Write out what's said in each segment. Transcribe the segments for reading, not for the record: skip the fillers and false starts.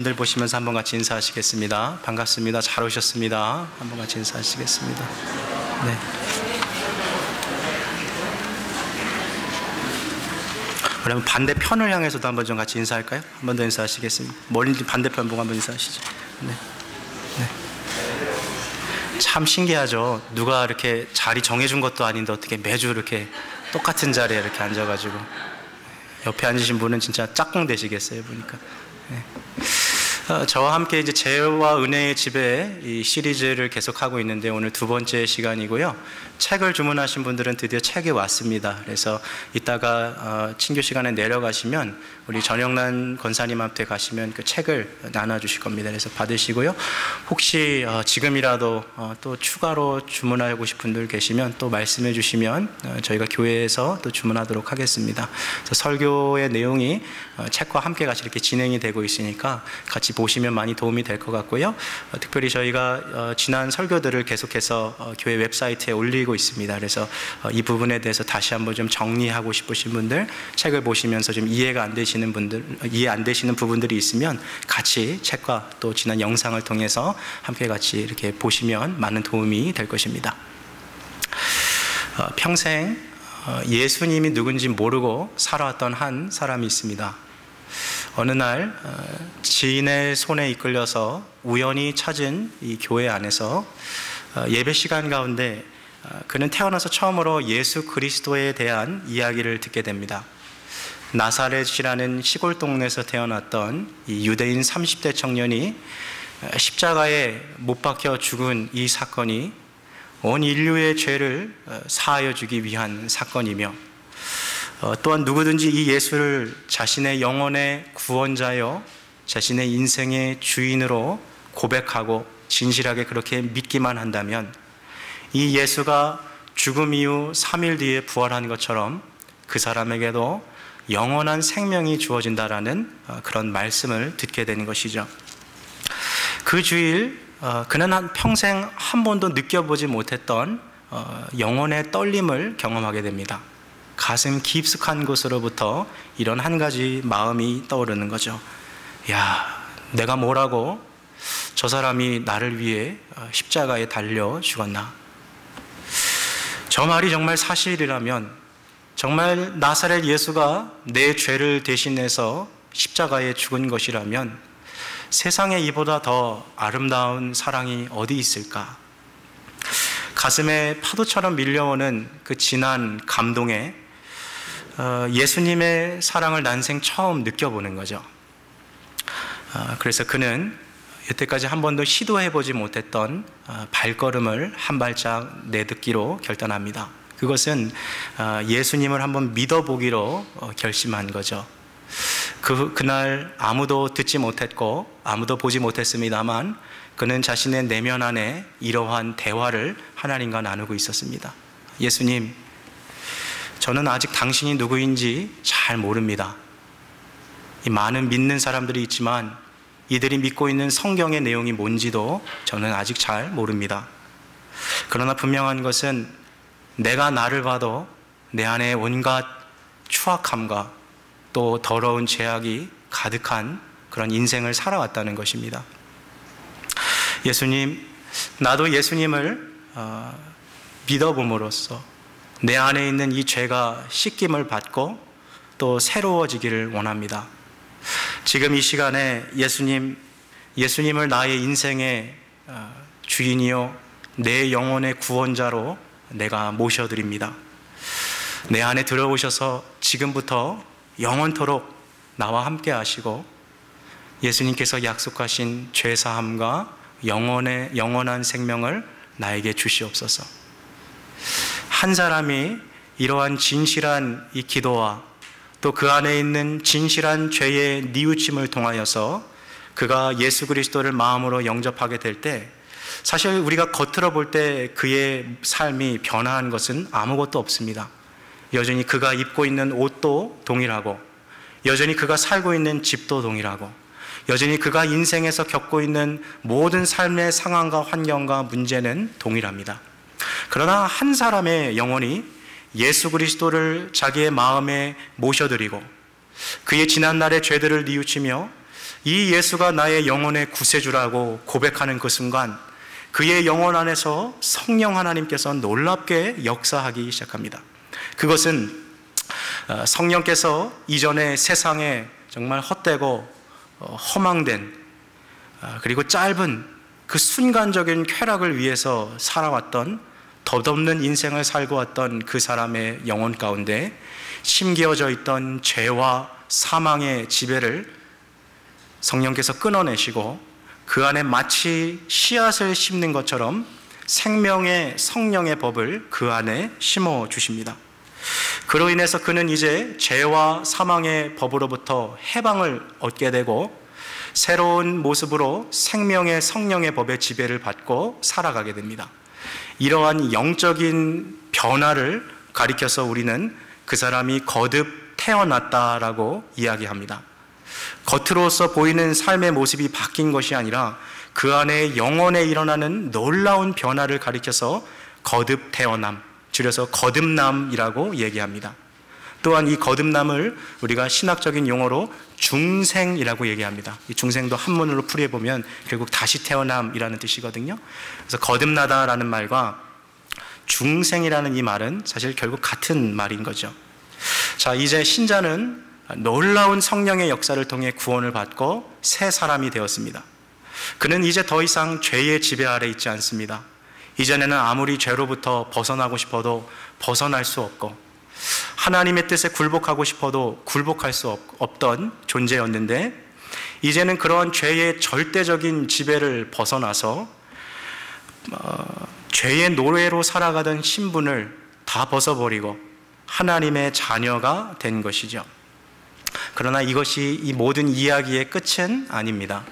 들 보시면서 한번 같이 인사하시겠습니다. 반갑습니다. 잘 오셨습니다. 한번 같이 인사하시겠습니다. 네. 그러면 반대편을 향해서도 한번 좀 같이 인사할까요? 한 번 더 인사하시겠습니다. 멀리 반대편 보고 한번 인사하시죠. 네. 네. 참 신기하죠. 누가 이렇게 자리 정해준 것도 아닌데 어떻게 매주 이렇게 똑같은 자리에 이렇게 앉아가지고 옆에 앉으신 분은 진짜 짝꿍 되시겠어요, 보니까. 네. 저와 함께 이제 재와 은혜의 집에 이 시리즈를 계속하고 있는데 오늘 두 번째 시간이고요. 책을 주문하신 분들은 드디어 책이 왔습니다. 그래서 이따가 친교 시간에 내려가시면 우리 전영란 권사님한테 가시면 그 책을 나눠주실 겁니다. 그래서 받으시고요. 혹시 지금이라도 또 추가로 주문하고 싶은 분들 계시면 또 말씀해 주시면 저희가 교회에서 또 주문하도록 하겠습니다. 그래서 설교의 내용이 책과 함께 같이 이렇게 진행이 되고 있으니까 같이 보시면 많이 도움이 될 것 같고요. 특별히 저희가 지난 설교들을 계속해서 교회 웹사이트에 올리고 있습니다. 그래서 이 부분에 대해서 다시 한번 좀 정리하고 싶으신 분들, 책을 보시면서 좀 이해가 안 되시는 분들, 이해 안 되시는 부분들이 있으면 같이 책과 또 지난 영상을 통해서 함께 같이 이렇게 보시면 많은 도움이 될 것입니다. 평생 예수님이 누군지 모르고 살아왔던 한 사람이 있습니다. 어느 날 지인의 손에 이끌려서 우연히 찾은 이 교회 안에서 예배 시간 가운데 그는 태어나서 처음으로 예수 그리스도에 대한 이야기를 듣게 됩니다. 나사렛이라는 시골 동네에서 태어났던 이 유대인 30대 청년이 십자가에 못 박혀 죽은 이 사건이 온 인류의 죄를 사하여 주기 위한 사건이며 또한 누구든지 이 예수를 자신의 영혼의 구원자여 자신의 인생의 주인으로 고백하고 진실하게 그렇게 믿기만 한다면 이 예수가 죽음 이후 3일 뒤에 부활한 것처럼 그 사람에게도 영원한 생명이 주어진다라는 그런 말씀을 듣게 되는 것이죠. 그 주일 그는 평생 한 번도 느껴보지 못했던 영혼의 떨림을 경험하게 됩니다. 가슴 깊숙한 곳으로부터 이런 한 가지 마음이 떠오르는 거죠. 야, 내가 뭐라고 저 사람이 나를 위해 십자가에 달려 죽었나? 저 말이 정말 사실이라면, 정말 나사렛 예수가 내 죄를 대신해서 십자가에 죽은 것이라면 세상에 이보다 더 아름다운 사랑이 어디 있을까? 가슴에 파도처럼 밀려오는 그 진한 감동에 예수님의 사랑을 난생 처음 느껴보는 거죠. 그래서 그는 여태까지 한 번도 시도해보지 못했던 발걸음을 한 발짝 내딛기로 결단합니다. 그것은 예수님을 한번 믿어보기로 결심한 거죠. 그날 아무도 듣지 못했고 아무도 보지 못했습니다만 그는 자신의 내면 안에 이러한 대화를 하나님과 나누고 있었습니다. 예수님, 저는 아직 당신이 누구인지 잘 모릅니다. 이 많은 믿는 사람들이 있지만 이들이 믿고 있는 성경의 내용이 뭔지도 저는 아직 잘 모릅니다. 그러나 분명한 것은 내가 나를 봐도 내 안에 온갖 추악함과 또 더러운 죄악이 가득한 그런 인생을 살아왔다는 것입니다. 예수님, 나도 예수님을 믿어봄으로써 내 안에 있는 이 죄가 씻김을 받고 또 새로워지기를 원합니다. 지금 이 시간에 예수님을 나의 인생의 주인이요 내 영혼의 구원자로 내가 모셔드립니다. 내 안에 들어오셔서 지금부터 영원토록 나와 함께 하시고 예수님께서 약속하신 죄사함과 영원한 생명을 나에게 주시옵소서. 한 사람이 이러한 진실한 이 기도와 또 그 안에 있는 진실한 죄의 뉘우침을 통하여서 그가 예수 그리스도를 마음으로 영접하게 될 때 사실 우리가 겉으로 볼 때 그의 삶이 변화한 것은 아무것도 없습니다. 여전히 그가 입고 있는 옷도 동일하고 여전히 그가 살고 있는 집도 동일하고 여전히 그가 인생에서 겪고 있는 모든 삶의 상황과 환경과 문제는 동일합니다. 그러나 한 사람의 영혼이 예수 그리스도를 자기의 마음에 모셔드리고 그의 지난날의 죄들을 뉘우치며 이 예수가 나의 영혼의 구세주라고 고백하는 그 순간 그의 영혼 안에서 성령 하나님께서 놀랍게 역사하기 시작합니다. 그것은 성령께서 이전에 세상에 정말 헛되고 허망된 그리고 짧은 그 순간적인 쾌락을 위해서 살아왔던, 덧없는 인생을 살고 왔던 그 사람의 영혼 가운데 심겨져 있던 죄와 사망의 지배를 성령께서 끊어내시고 그 안에 마치 씨앗을 심는 것처럼 생명의 성령의 법을 그 안에 심어 주십니다. 그로 인해서 그는 이제 죄와 사망의 법으로부터 해방을 얻게 되고 새로운 모습으로 생명의 성령의 법의 지배를 받고 살아가게 됩니다. 이러한 영적인 변화를 가리켜서 우리는 그 사람이 거듭 태어났다라고 이야기합니다. 겉으로서 보이는 삶의 모습이 바뀐 것이 아니라 그 안에 영혼에 일어나는 놀라운 변화를 가리켜서 거듭 태어남, 줄여서 거듭남이라고 얘기합니다. 또한 이 거듭남을 우리가 신학적인 용어로 중생이라고 얘기합니다. 이 중생도 한문으로 풀이해보면 결국 다시 태어남이라는 뜻이거든요. 그래서 거듭나다라는 말과 중생이라는 이 말은 사실 결국 같은 말인 거죠. 자, 이제 신자는 놀라운 성령의 역사를 통해 구원을 받고 새 사람이 되었습니다. 그는 이제 더 이상 죄의 지배 아래 있지 않습니다. 이전에는 아무리 죄로부터 벗어나고 싶어도 벗어날 수 없고 하나님의 뜻에 굴복하고 싶어도 굴복할 수 없던 존재였는데 이제는 그러한 죄의 절대적인 지배를 벗어나서 죄의 노예로 살아가던 신분을 다 벗어버리고 하나님의 자녀가 된 것이죠. 그러나 이것이 이 모든 이야기의 끝은 아닙니다.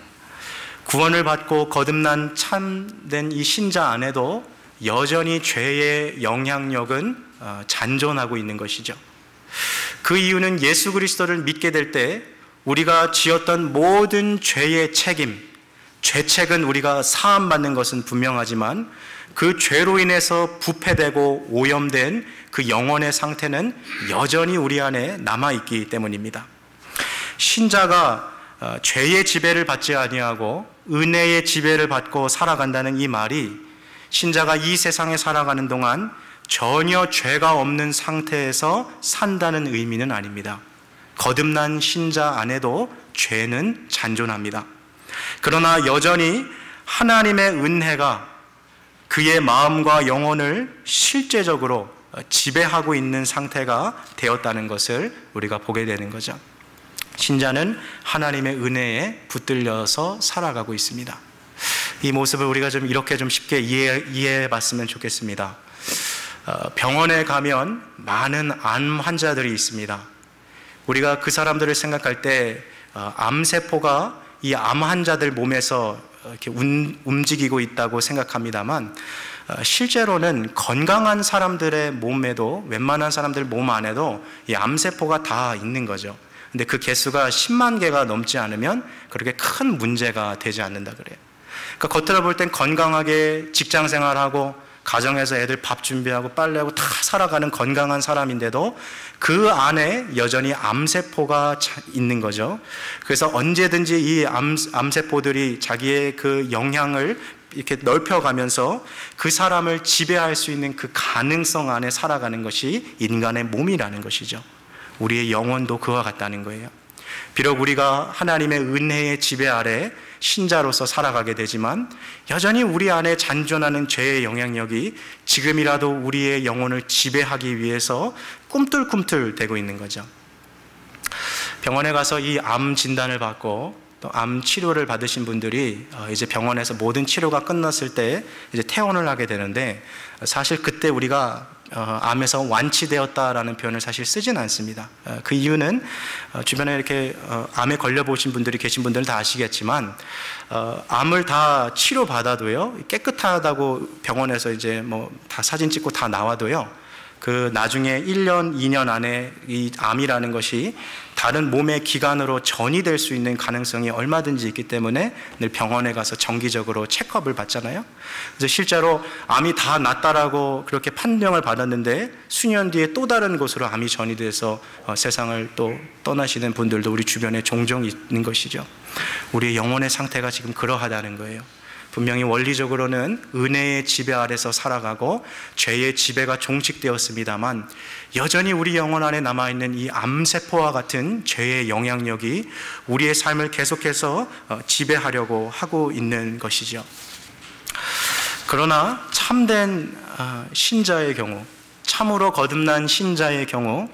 구원을 받고 거듭난 참된 이 신자 안에도 여전히 죄의 영향력은 잔존하고 있는 것이죠. 그 이유는 예수 그리스도를 믿게 될 때 우리가 지었던 모든 죄의 책임, 죄책은 우리가 사함받는 것은 분명하지만 그 죄로 인해서 부패되고 오염된 그 영혼의 상태는 여전히 우리 안에 남아있기 때문입니다. 신자가 죄의 지배를 받지 아니하고 은혜의 지배를 받고 살아간다는 이 말이 신자가 이 세상에 살아가는 동안 전혀 죄가 없는 상태에서 산다는 의미는 아닙니다. 거듭난 신자 안에도 죄는 잔존합니다. 그러나 여전히 하나님의 은혜가 그의 마음과 영혼을 실제적으로 지배하고 있는 상태가 되었다는 것을 우리가 보게 되는 거죠. 신자는 하나님의 은혜에 붙들려서 살아가고 있습니다. 이 모습을 우리가 좀 이렇게 좀 쉽게 이해해 봤으면 좋겠습니다. 병원에 가면 많은 암 환자들이 있습니다. 우리가 그 사람들을 생각할 때 암세포가 이 암 환자들 몸에서 이렇게 움직이고 있다고 생각합니다만 실제로는 건강한 사람들의 몸에도 웬만한 사람들 몸 안에도 이 암세포가 다 있는 거죠. 근데 그 개수가 10만 개가 넘지 않으면 그렇게 큰 문제가 되지 않는다 그래요. 그러니까 겉으로 볼 땐 건강하게 직장 생활하고 가정에서 애들 밥 준비하고 빨래하고 다 살아가는 건강한 사람인데도 그 안에 여전히 암세포가 있는 거죠. 그래서 언제든지 이 암세포들이 자기의 그 영향을 이렇게 넓혀가면서 그 사람을 지배할 수 있는 그 가능성 안에 살아가는 것이 인간의 몸이라는 것이죠. 우리의 영혼도 그와 같다는 거예요. 비록 우리가 하나님의 은혜의 지배 아래 신자로서 살아가게 되지만 여전히 우리 안에 잔존하는 죄의 영향력이 지금이라도 우리의 영혼을 지배하기 위해서 꿈틀꿈틀대고 있는 거죠. 병원에 가서 이 암 진단을 받고 또 암 치료를 받으신 분들이 이제 병원에서 모든 치료가 끝났을 때 이제 퇴원을 하게 되는데 사실 그때 우리가 암에서 완치되었다라는 표현을 사실 쓰진 않습니다. 그 이유는 주변에 이렇게 암에 걸려보신 분들이 계신 분들은 다 아시겠지만 암을 다 치료받아도요 깨끗하다고 병원에서 이제 뭐 다 사진 찍고 다 나와도요 그 나중에 1년, 2년 안에 이 암이라는 것이 다른 몸의 기관으로 전이될 수 있는 가능성이 얼마든지 있기 때문에 늘 병원에 가서 정기적으로 체크업을 받잖아요. 그래서 실제로 암이 다 낫다라고 그렇게 판정을 받았는데 수년 뒤에 또 다른 곳으로 암이 전이돼서 세상을 또 떠나시는 분들도 우리 주변에 종종 있는 것이죠. 우리의 영혼의 상태가 지금 그러하다는 거예요. 분명히 원리적으로는 은혜의 지배 아래서 살아가고 죄의 지배가 종식되었습니다만 여전히 우리 영혼 안에 남아있는 이 암세포와 같은 죄의 영향력이 우리의 삶을 계속해서 지배하려고 하고 있는 것이죠. 그러나 참된 신자의 경우, 참으로 거듭난 신자의 경우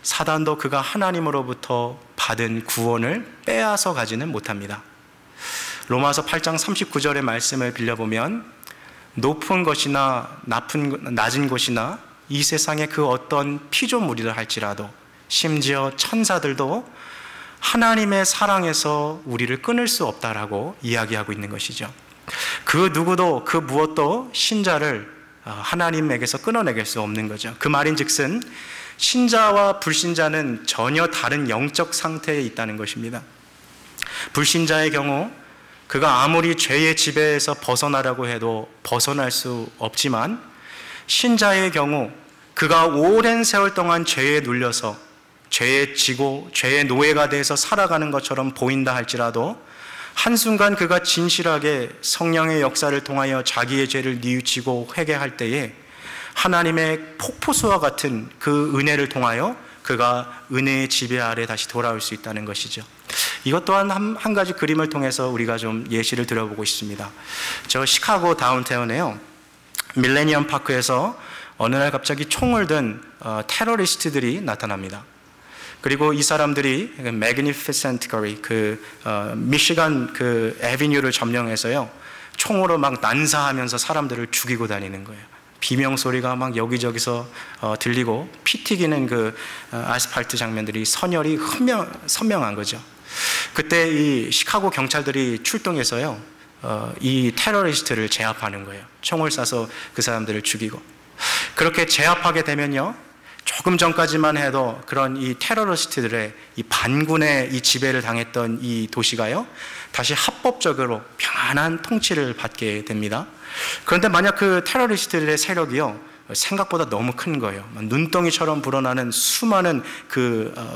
사단도 그가 하나님으로부터 받은 구원을 빼앗아 가지는 못합니다. 로마서 8장 39절의 말씀을 빌려보면 높은 것이나 낮은 곳이나 이 세상의 그 어떤 피조물이라 할지라도 심지어 천사들도 하나님의 사랑에서 우리를 끊을 수 없다라고 이야기하고 있는 것이죠. 그 누구도 그 무엇도 신자를 하나님에게서 끊어내길 수 없는 거죠. 그 말인즉슨 신자와 불신자는 전혀 다른 영적 상태에 있다는 것입니다. 불신자의 경우 그가 아무리 죄의 지배에서 벗어나려고 해도 벗어날 수 없지만 신자의 경우 그가 오랜 세월 동안 죄에 눌려서 죄에 지고 죄의 노예가 돼서 살아가는 것처럼 보인다 할지라도 한순간 그가 진실하게 성령의 역사를 통하여 자기의 죄를 뉘우치고 회개할 때에 하나님의 폭포수와 같은 그 은혜를 통하여 그가 은혜의 지배 아래 다시 돌아올 수 있다는 것이죠. 이것 또한 한 가지 그림을 통해서 우리가 좀 예시를 들어보고 싶습니다. 저 시카고 다운타운에요, 밀레니엄 파크에서 어느 날 갑자기 총을 든 테러리스트들이 나타납니다. 그리고 이 사람들이 매그니피센트 거리, 미시간 애비뉴를 점령해서요, 총으로 막 난사하면서 사람들을 죽이고 다니는 거예요. 비명소리가 막 여기저기서 들리고 피 튀기는 아스팔트 장면들이 선열이 선명한 거죠. 그때 이 시카고 경찰들이 출동해서요, 이 테러리스트를 제압하는 거예요. 총을 쏴서 그 사람들을 죽이고. 그렇게 제압하게 되면요, 조금 전까지만 해도 그런 이 테러리스트들의 이 반군의 이 지배를 당했던 이 도시가요, 다시 합법적으로 평안한 통치를 받게 됩니다. 그런데 만약 그 테러리스트들의 세력이요, 생각보다 너무 큰 거예요. 눈덩이처럼 불어나는 수많은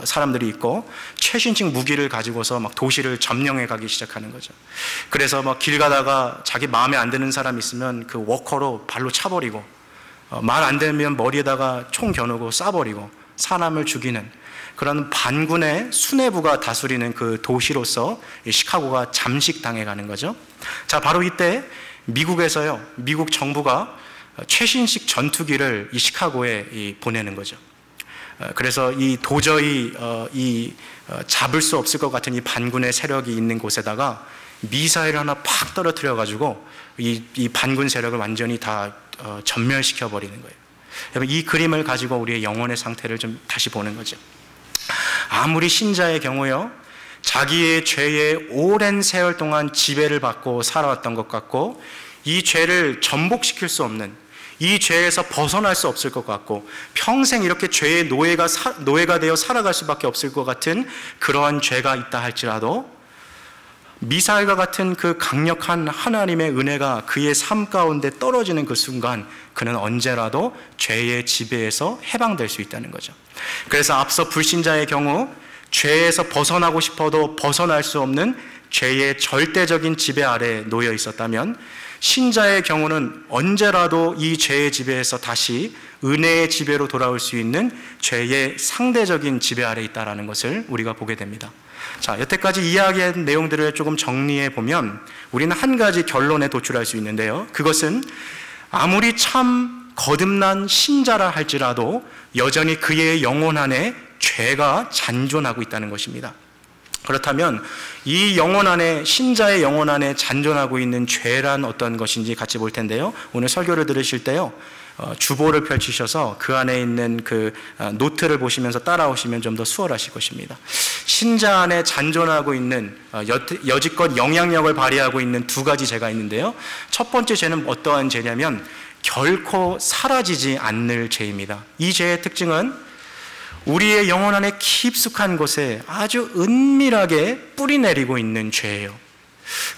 사람들이 있고 최신식 무기를 가지고서 막 도시를 점령해 가기 시작하는 거죠. 그래서 막 길 가다가 자기 마음에 안 드는 사람 있으면 그 워커로 발로 차버리고, 말 안 되면 머리에다가 총 겨누고 쏴버리고 사람을 죽이는 그런 반군의 수뇌부가 다스리는 그 도시로서 시카고가 잠식당해 가는 거죠. 자, 바로 이때 미국에서요, 미국 정부가 최신식 전투기를 이 시카고에 보내는 거죠. 그래서 이 도저히 잡을 수 없을 것 같은 이 반군의 세력이 있는 곳에다가 미사일을 하나 팍 떨어뜨려 가지고 이 반군 세력을 완전히 다 전멸시켜 버리는 거예요. 여러분, 이 그림을 가지고 우리의 영혼의 상태를 좀 다시 보는 거죠. 아무리 신자의 경우요, 자기의 죄에 오랜 세월 동안 지배를 받고 살아왔던 것 같고 이 죄를 전복시킬 수 없는, 이 죄에서 벗어날 수 없을 것 같고 평생 이렇게 죄의 노예가 되어 살아갈 수밖에 없을 것 같은 그러한 죄가 있다 할지라도 미사일과 같은 그 강력한 하나님의 은혜가 그의 삶 가운데 떨어지는 그 순간 그는 언제라도 죄의 지배에서 해방될 수 있다는 거죠. 그래서 앞서 불신자의 경우 죄에서 벗어나고 싶어도 벗어날 수 없는 죄의 절대적인 지배 아래 놓여 있었다면 신자의 경우는 언제라도 이 죄의 지배에서 다시 은혜의 지배로 돌아올 수 있는 죄의 상대적인 지배 아래 있다는 것을 우리가 보게 됩니다. 자, 여태까지 이야기한 내용들을 조금 정리해 보면 우리는 한 가지 결론에 도출할 수 있는데요, 그것은 아무리 참 거듭난 신자라 할지라도 여전히 그의 영혼 안에 죄가 잔존하고 있다는 것입니다. 그렇다면 이 영혼 안에, 신자의 영혼 안에 잔존하고 있는 죄란 어떤 것인지 같이 볼 텐데요, 오늘 설교를 들으실 때요, 주보를 펼치셔서 그 안에 있는 노트를 보시면서 따라오시면 좀 더 수월하실 것입니다. 신자 안에 잔존하고 있는 여지껏 영향력을 발휘하고 있는 두 가지 죄가 있는데요, 첫 번째 죄는 어떠한 죄냐면 결코 사라지지 않는 죄입니다. 이 죄의 특징은 우리의 영혼 안에 깊숙한 곳에 아주 은밀하게 뿌리내리고 있는 죄예요.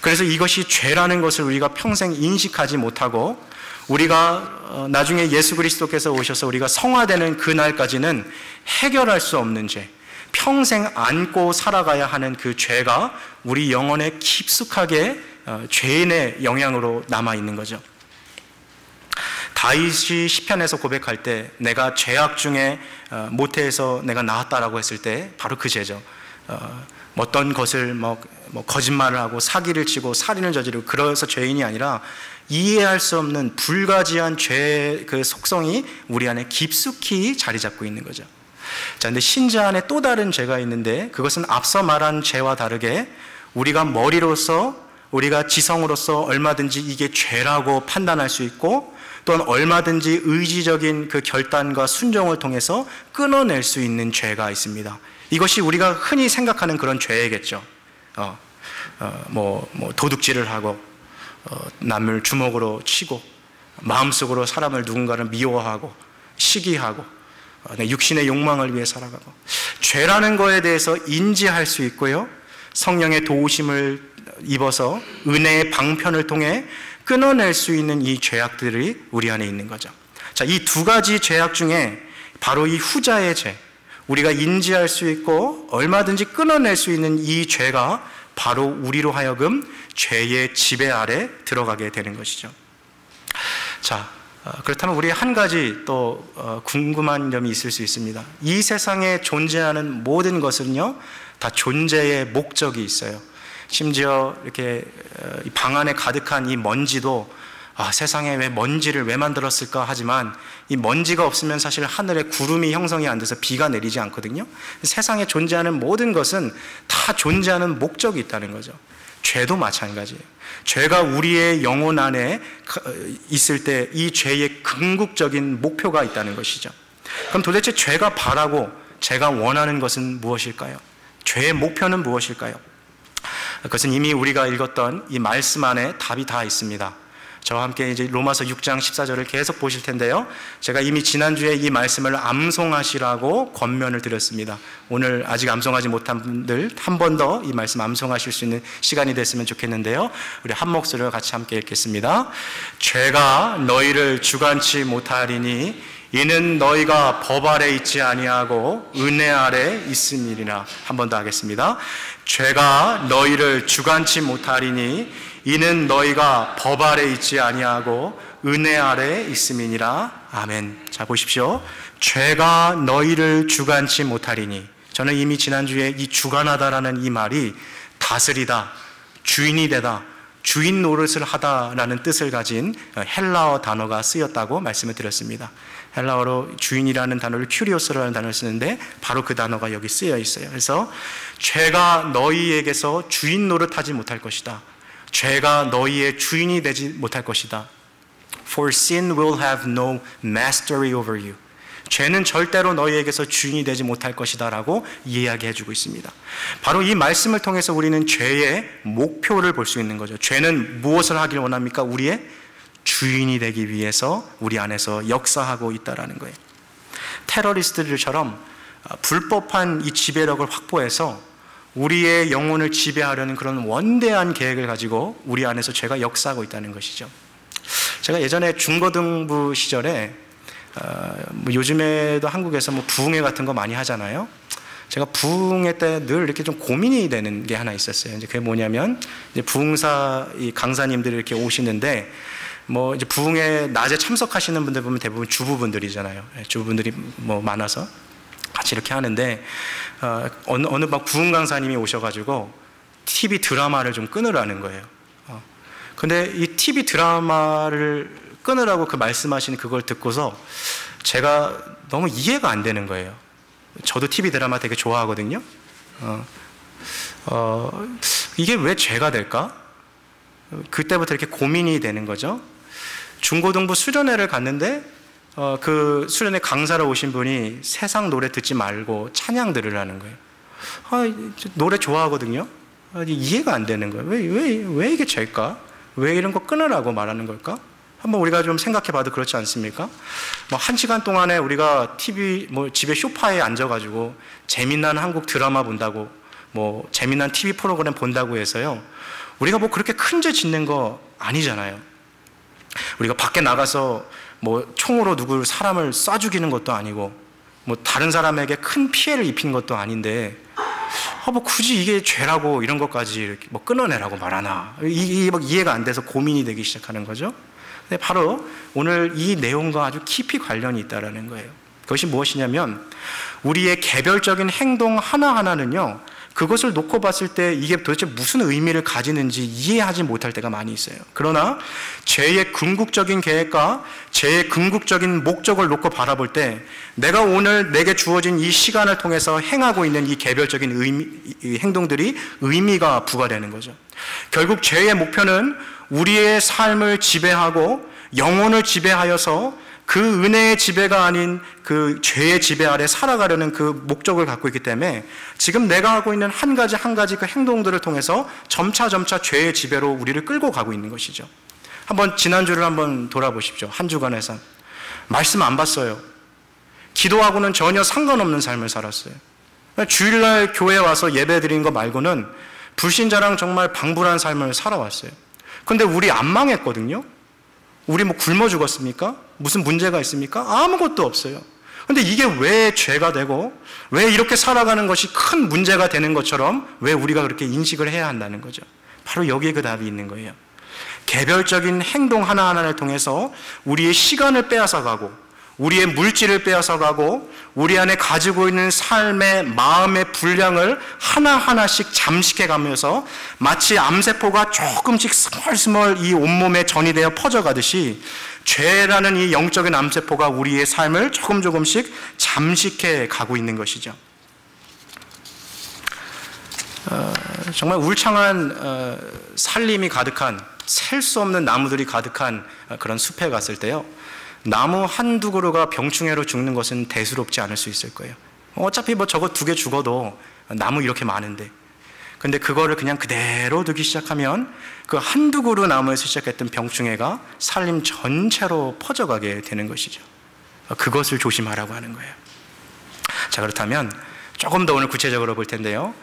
그래서 이것이 죄라는 것을 우리가 평생 인식하지 못하고 우리가 나중에 예수 그리스도께서 오셔서 우리가 성화되는 그날까지는 해결할 수 없는 죄, 평생 안고 살아가야 하는 그 죄가 우리 영혼에 깊숙하게 죄인의 영향으로 남아있는 거죠. 다윗이 시편에서 고백할 때 내가 죄악 중에 모태에서 내가 나왔다라고 했을 때 바로 그 죄죠. 어떤 것을 뭐 거짓말을 하고 사기를 치고 살인을 저지르고 그래서 죄인이 아니라 이해할 수 없는 불가지한 죄의 그 속성이 우리 안에 깊숙이 자리 잡고 있는 거죠. 자, 근데 신자 안에 또 다른 죄가 있는데 그것은 앞서 말한 죄와 다르게 우리가 머리로서 우리가 지성으로서 얼마든지 이게 죄라고 판단할 수 있고 또는 얼마든지 의지적인 그 결단과 순종을 통해서 끊어낼 수 있는 죄가 있습니다. 이것이 우리가 흔히 생각하는 그런 죄겠죠. 도둑질을 하고 남을 주먹으로 치고 마음속으로 사람을 누군가를 미워하고 시기하고 육신의 욕망을 위해 살아가고 죄라는 거에 대해서 인지할 수 있고요. 성령의 도우심을 입어서 은혜의 방편을 통해 끊어낼 수 있는 이 죄악들이 우리 안에 있는 거죠. 자, 이 두 가지 죄악 중에 바로 이 후자의 죄, 우리가 인지할 수 있고 얼마든지 끊어낼 수 있는 이 죄가 바로 우리로 하여금 죄의 지배 아래 들어가게 되는 것이죠. 자, 그렇다면 우리 한 가지 또 궁금한 점이 있을 수 있습니다. 이 세상에 존재하는 모든 것은요, 다 존재의 목적이 있어요. 심지어 이렇게 방 안에 가득한 이 먼지도 세상에 왜 먼지를 왜 만들었을까 하지만 이 먼지가 없으면 사실 하늘에 구름이 형성이 안 돼서 비가 내리지 않거든요. 세상에 존재하는 모든 것은 다 존재하는 목적이 있다는 거죠. 죄도 마찬가지예요. 죄가 우리의 영혼 안에 있을 때 이 죄의 궁극적인 목표가 있다는 것이죠. 그럼 도대체 죄가 바라고 죄가 원하는 것은 무엇일까요? 죄의 목표는 무엇일까요? 그것은 이미 우리가 읽었던 이 말씀 안에 답이 다 있습니다. 저와 함께 이제 로마서 6장 14절을 계속 보실 텐데요. 제가 이미 지난주에 이 말씀을 암송하시라고 권면을 드렸습니다. 오늘 아직 암송하지 못한 분들 한 번 더 이 말씀 암송하실 수 있는 시간이 됐으면 좋겠는데요. 우리 한 목소리로 같이 함께 읽겠습니다. 죄가 너희를 주관치 못하리니 이는 너희가 법 아래 있지 아니하고 은혜 아래 있음이니라. 한 번 더 하겠습니다. 죄가 너희를 주관치 못하리니 이는 너희가 법 아래 있지 아니하고 은혜 아래 있음이니라. 아멘. 자, 보십시오. 죄가 너희를 주관치 못하리니, 저는 이미 지난주에 이 주관하다라는 이 말이 다스리다, 주인이 되다, 주인 노릇을 하다라는 뜻을 가진 헬라어 단어가 쓰였다고 말씀을 드렸습니다. 헬라어로 주인이라는 단어를 큐리오스라는 단어를 쓰는데 바로 그 단어가 여기 쓰여 있어요. 그래서 죄가 너희에게서 주인 노릇하지 못할 것이다. 죄가 너희의 주인이 되지 못할 것이다. For sin will have no mastery over you. 죄는 절대로 너희에게서 주인이 되지 못할 것이다 라고 이야기해 주고 있습니다. 바로 이 말씀을 통해서 우리는 죄의 목표를 볼 수 있는 거죠. 죄는 무엇을 하길 원합니까? 우리의 주인이 되기 위해서 우리 안에서 역사하고 있다는 거예요. 테러리스트들처럼 불법한 이 지배력을 확보해서 우리의 영혼을 지배하려는 그런 원대한 계획을 가지고 우리 안에서 죄가 역사하고 있다는 것이죠. 제가 예전에 중고등부 시절에 요즘에도 한국에서 부흥회 같은 거 많이 하잖아요. 제가 부흥회 때 늘 이렇게 좀 고민이 되는 게 하나 있었어요. 이제 그게 뭐냐면, 이제 부흥사 이 강사님들이 이렇게 오시는데, 이제 부흥회 낮에 참석하시는 분들 보면 대부분 주부분들이잖아요. 주부분들이 많아서 같이 이렇게 하는데, 어느 부흥 강사님이 오셔가지고 TV 드라마를 좀 끊으라는 거예요. 근데 이 TV 드라마를 끊으라고 그 말씀하시는 그걸 듣고서 제가 너무 이해가 안 되는 거예요. 저도 TV 드라마 되게 좋아하거든요. 이게 왜 죄가 될까? 그때부터 이렇게 고민이 되는 거죠. 중고등부 수련회를 갔는데 그 수련회 강사로 오신 분이 세상 노래 듣지 말고 찬양 들으라는 거예요. 노래 좋아하거든요. 이해가 안 되는 거예요. 왜 이게 죄일까? 왜 이런 거 끊으라고 말하는 걸까? 한번 우리가 좀 생각해 봐도 그렇지 않습니까? 뭐 1시간 동안에 우리가 TV, 집에 소파에 앉아가지고 재미난 한국 드라마 본다고, 재미난 TV 프로그램 본다고 해서요, 우리가 그렇게 큰 죄 짓는 거 아니잖아요. 우리가 밖에 나가서 총으로 사람을 쏴 죽이는 것도 아니고, 다른 사람에게 큰 피해를 입힌 것도 아닌데, 굳이 이게 죄라고 이런 것까지 이렇게 끊어내라고 말하나. 이해가 안 돼서 고민이 되기 시작하는 거죠. 근데 바로 오늘 이 내용과 아주 깊이 관련이 있다는 거예요. 그것이 무엇이냐면, 우리의 개별적인 행동 하나하나는요, 그것을 놓고 봤을 때 이게 도대체 무슨 의미를 가지는지 이해하지 못할 때가 많이 있어요. 그러나 죄의 궁극적인 계획과 죄의 궁극적인 목적을 놓고 바라볼 때, 내가 오늘 내게 주어진 이 시간을 통해서 행하고 있는 이 개별적인 이 행동들이 의미가 부과되는 거죠. 결국 죄의 목표는 우리의 삶을 지배하고 영혼을 지배하여서 그 은혜의 지배가 아닌 그 죄의 지배 아래 살아가려는 그 목적을 갖고 있기 때문에, 지금 내가 하고 있는 한 가지 그 행동들을 통해서 점차 죄의 지배로 우리를 끌고 가고 있는 것이죠. 한번 지난주를 한번 돌아보십시오. 한 주간의 삶. 말씀 안 봤어요. 기도하고는 전혀 상관없는 삶을 살았어요. 주일날 교회 와서 예배 드린 거 말고는 불신자랑 정말 방불한 삶을 살아왔어요. 근데 우리 안 망했거든요. 우리 굶어 죽었습니까? 무슨 문제가 있습니까? 아무것도 없어요. 근데 이게 왜 죄가 되고, 왜 이렇게 살아가는 것이 큰 문제가 되는 것처럼 왜 우리가 그렇게 인식을 해야 한다는 거죠. 바로 여기에 그 답이 있는 거예요. 개별적인 행동 하나하나를 통해서 우리의 시간을 빼앗아가고, 우리의 물질을 빼앗아가고, 우리 안에 가지고 있는 삶의 마음의 분량을 하나하나씩 잠식해가면서 마치 암세포가 조금씩 스멀스멀 이 온몸에 전이되어 퍼져가듯이, 죄라는 이 영적인 암세포가 우리의 삶을 조금씩 잠식해 가고 있는 것이죠. 정말 울창한 살림이 가득한, 셀 수 없는 나무들이 가득한 그런 숲에 갔을 때요, 나무 한두 그루가 병충해로 죽는 것은 대수롭지 않을 수 있을 거예요. 어차피 저거 2개 죽어도 나무 이렇게 많은데, 근데 그거를 그냥 그대로 두기 시작하면 그 한두 그루 나무에서 시작했던 병충해가 살림 전체로 퍼져가게 되는 것이죠. 그것을 조심하라고 하는 거예요. 자, 그렇다면 조금 더 오늘 구체적으로 볼 텐데요,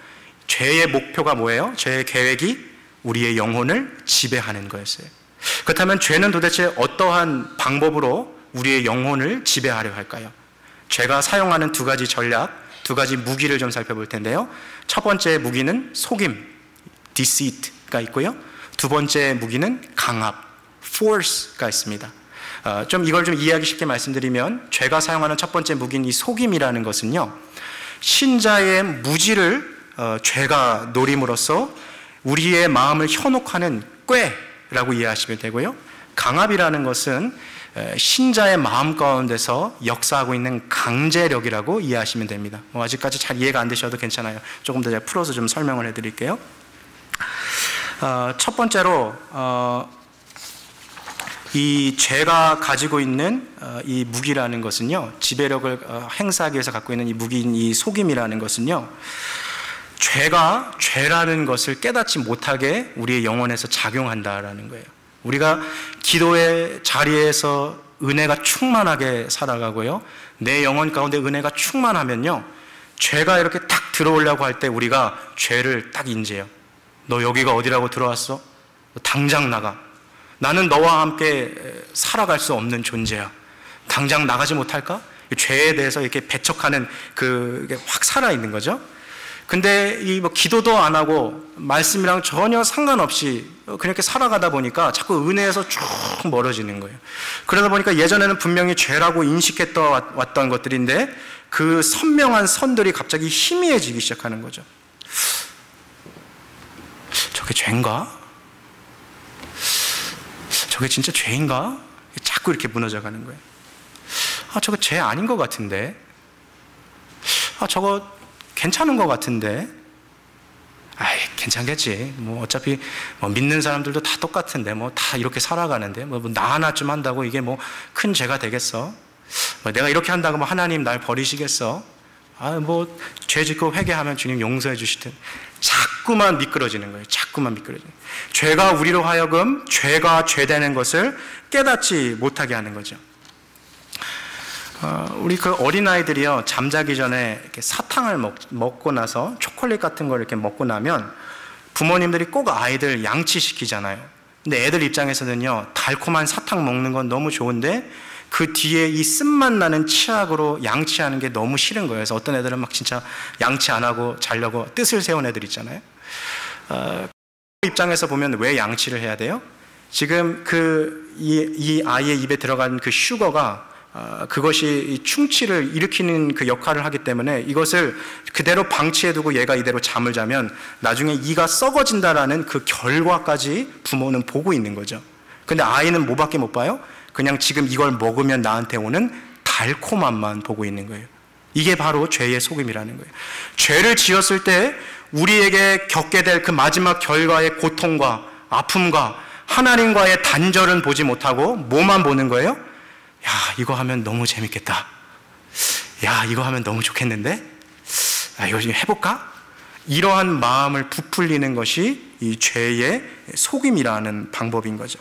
죄의 목표가 뭐예요? 죄의 계획이 우리의 영혼을 지배하는 거였어요. 그렇다면 죄는 도대체 어떠한 방법으로 우리의 영혼을 지배하려 할까요? 죄가 사용하는 2가지 전략, 2가지 무기를 좀 살펴볼 텐데요. 첫 번째 무기는 속임, deceit가 있고요. 2번째 무기는 강압, force가 있습니다. 이걸 좀 이해하기 쉽게 말씀드리면, 죄가 사용하는 첫 번째 무기인 이 속임이라는 것은요, 신자의 무지를 죄가 노림으로써 우리의 마음을 현혹하는 꾀라고 이해하시면 되고요. 강압이라는 것은 신자의 마음 가운데서 역사하고 있는 강제력이라고 이해하시면 됩니다. 아직까지 잘 이해가 안 되셔도 괜찮아요. 조금 더 제가 풀어서 좀 설명을 해드릴게요. 첫 번째로 이 죄가 가지고 있는 이 무기라는 것은요, 지배력을 행사하기 위해서 갖고 있는 이 무기인 이 속임이라는 것은요, 죄가 죄라는 것을 깨닫지 못하게 우리의 영혼에서 작용한다라는 거예요. 우리가 기도의 자리에서 은혜가 충만하게 살아가고요, 내 영혼 가운데 은혜가 충만하면요, 죄가 이렇게 딱 들어오려고 할 때 우리가 죄를 딱 인지해요. 너 여기가 어디라고 들어왔어? 당장 나가. 나는 너와 함께 살아갈 수 없는 존재야. 당장 나가지 못할까? 죄에 대해서 이렇게 배척하는 그게 확 살아있는 거죠. 근데 기도도 안 하고 말씀이랑 전혀 상관없이 그냥 이렇게 살아가다 보니까 자꾸 은혜에서 쭉 멀어지는 거예요. 그러다 보니까 예전에는 분명히 죄라고 인식했던 왔던 것들인데 그 선명한 선들이 갑자기 희미해지기 시작하는 거죠. 저게 죄인가? 저게 진짜 죄인가? 자꾸 이렇게 무너져가는 거예요. 저거 죄 아닌 것 같은데. 저거 괜찮은 것 같은데. 괜찮겠지. 어차피 믿는 사람들도 다 똑같은데, 다 이렇게 살아가는데, 나 하나쯤 한다고 이게 큰 죄가 되겠어? 내가 이렇게 한다고 하나님 날 버리시겠어? 뭐 죄 짓고 회개하면 주님 용서해 주실 텐데. 자꾸만 미끄러지는 거예요. 자꾸만 미끄러지는 거예요. 죄가 우리로 하여금 죄가 죄되는 것을 깨닫지 못하게 하는 거죠. 우리 그 어린아이들이요, 잠자기 전에 이렇게 사탕을 먹고 나서 초콜릿 같은 걸 이렇게 먹고 나면 부모님들이 꼭 아이들 양치시키잖아요. 근데 애들 입장에서는요, 달콤한 사탕 먹는 건 너무 좋은데 그 뒤에 이 쓴맛 나는 치약으로 양치하는 게 너무 싫은 거예요. 그래서 어떤 애들은 막 진짜 양치 안 하고 자려고 뜻을 세운 애들 있잖아요. 입장에서 보면 왜 양치를 해야 돼요? 지금 이 아이의 입에 들어간 그 슈거가 그것이 충치를 일으키는 그 역할을 하기 때문에 이것을 그대로 방치해두고 얘가 이대로 잠을 자면 나중에 이가 썩어진다라는 그 결과까지 부모는 보고 있는 거죠. 근데 아이는 뭐밖에 못 봐요? 그냥 지금 이걸 먹으면 나한테 오는 달콤함만 보고 있는 거예요. 이게 바로 죄의 속임이라는 거예요. 죄를 지었을 때 우리에게 겪게 될 그 마지막 결과의 고통과 아픔과 하나님과의 단절은 보지 못하고 뭐만 보는 거예요? 야, 이거 하면 너무 재밌겠다. 야, 이거 하면 너무 좋겠는데? 야, 이거 좀 해볼까? 이러한 마음을 부풀리는 것이 이 죄의 속임이라는 방법인 거죠.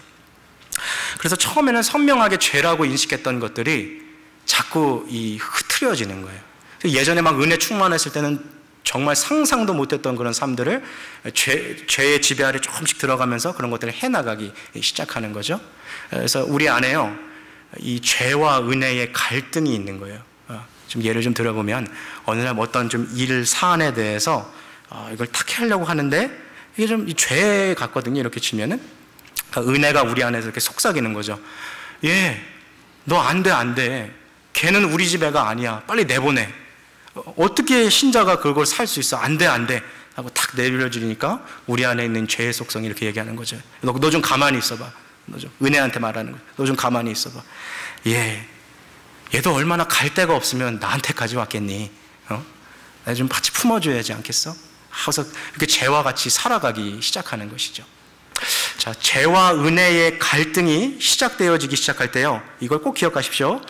그래서 처음에는 선명하게 죄라고 인식했던 것들이 자꾸 흐트려지는 거예요. 예전에 막 은혜 충만했을 때는 정말 상상도 못했던 그런 삶들을 죄의 지배 아래 조금씩 들어가면서 그런 것들을 해나가기 시작하는 거죠. 그래서 우리 안에요, 이 죄와 은혜의 갈등이 있는 거예요. 좀 예를 좀 들어보면 어느 날 어떤 좀 일 사안에 대해서 이걸 탁 하려고 하는데 이게 좀 죄 같거든요. 이렇게 치면은 은혜가 우리 안에서 이렇게 속삭이는 거죠. 너 안 돼. 걔는 우리 집 애가 아니야. 빨리 내보내. 어떻게 신자가 그걸 살 수 있어? 안 돼. 하고 탁 내밀어주니까 우리 안에 있는 죄의 속성이 이렇게 얘기하는 거죠. 너 좀 가만히 있어봐. 은혜한테 말하는 거예요. 너 좀 가만히 있어봐. 얘도 얼마나 갈 데가 없으면 나한테까지 왔겠니? 내가 좀 같이 품어줘야지 않겠어? 하고서 이렇게 죄와 같이 살아가기 시작하는 것이죠. 자, 죄와 은혜의 갈등이 시작되어지기 시작할 때요, 이걸 꼭 기억하십시오.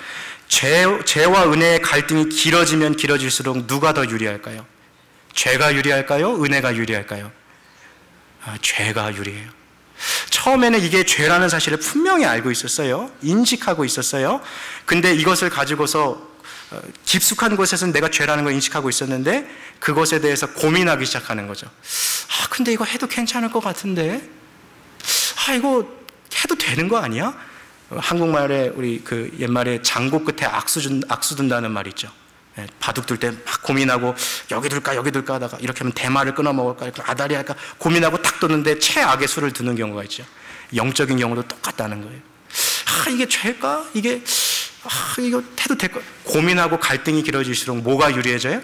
죄와 은혜의 갈등이 길어지면 길어질수록 누가 더 유리할까요? 죄가 유리할까요? 은혜가 유리할까요? 죄가 유리해요. 처음에는 이게 죄라는 사실을 분명히 알고 있었어요. 인식하고 있었어요. 근데 이것을 가지고서 깊숙한 곳에서는 내가 죄라는 걸 인식하고 있었는데 그것에 대해서 고민하기 시작하는 거죠. 근데 이거 해도 괜찮을 것 같은데? 이거 해도 되는 거 아니야? 한국말에 우리 옛말에 장고 끝에 악수 둔다는 말 있죠. 바둑 둘 때 막 고민하고 여기 둘까 하다가 이렇게 하면 대마를 끊어 먹을까 아다리 할까 고민하고 탁 뒀는데 최악의 수를 두는 경우가 있죠. 영적인 경우도 똑같다는 거예요. 이게 죄일까? 이거 해도 될까? 고민하고 갈등이 길어질수록 뭐가 유리해져요?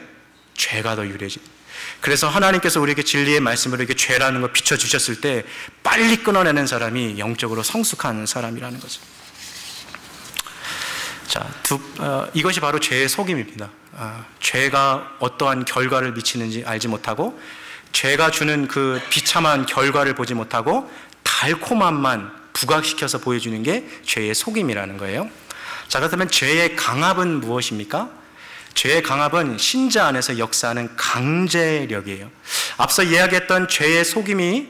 죄가 더 유리해져요. 그래서 하나님께서 우리에게 진리의 말씀으로 이렇게 죄라는 걸 비춰주셨을 때 빨리 끊어내는 사람이 영적으로 성숙한 사람이라는 거죠. 자, 이것이 바로 죄의 속임입니다. 죄가 어떠한 결과를 미치는지 알지 못하고 죄가 주는 그 비참한 결과를 보지 못하고 달콤함만 부각시켜서 보여주는 게 죄의 속임이라는 거예요. 자, 그렇다면 죄의 강압은 무엇입니까? 죄의 강압은 신자 안에서 역사하는 강제력이에요. 앞서 이야기했던 죄의 속임이